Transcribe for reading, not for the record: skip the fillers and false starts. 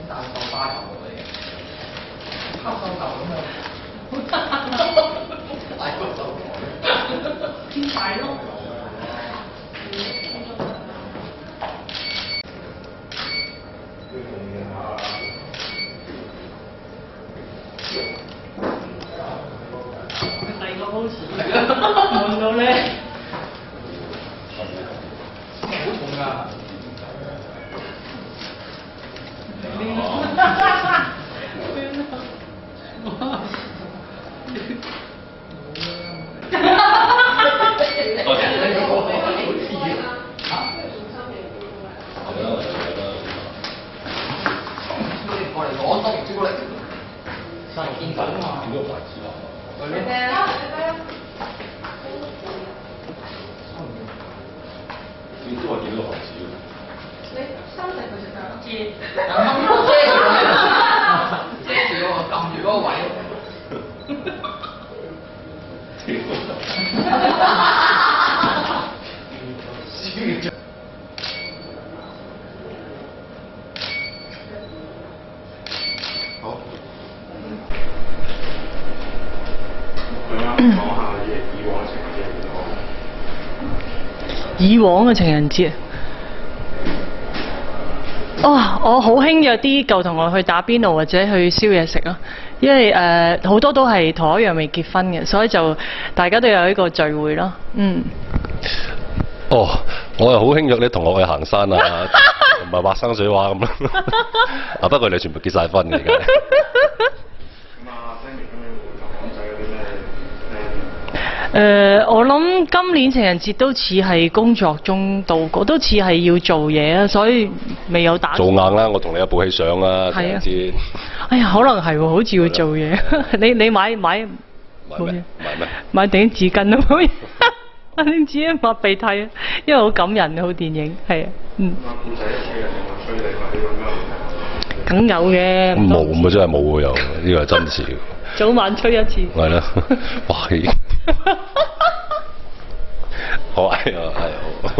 大手巴頭嗰啲，黑手頭咁樣，大個手偏大咯。第二個 pose 悶到咧，好重㗎。我嚟攞多朱古力，生日見粉啊嘛！點解牌子啊？你都話幾多個牌子㗎？你30佢就夠知，遮住嗰個撳住嗰個位。好。講下以往嘅情人節哦，我好興約啲舊同學去打邊爐或者去燒嘢食咯，因為好多都係同一樣未結婚嘅，所以就大家都有一個聚會咯。嗯。哦，我又好興約啲同學去行山啊，同埋畫生水畫咁咯。啊，不過你全部結晒婚嘅而家。咁啊 ，Sammy 今年會同港仔有啲咩？我諗今年情人節都似係工作中度過，都似係要做嘢啊，所以未有打。做硬啦！我同你有部戲上啊，情人節。哎呀，可能係喎，好似要做嘢。你買咩？買頂紙巾啊！買頂紙巾抹鼻涕啊，因為好感人嘅好電影，係啊，嗯。故仔屋企人有冇催你話呢個咩？梗有嘅。冇咪真係冇喎，又呢個係真事。早晚吹一次。係啦，哇！好係啊，係好。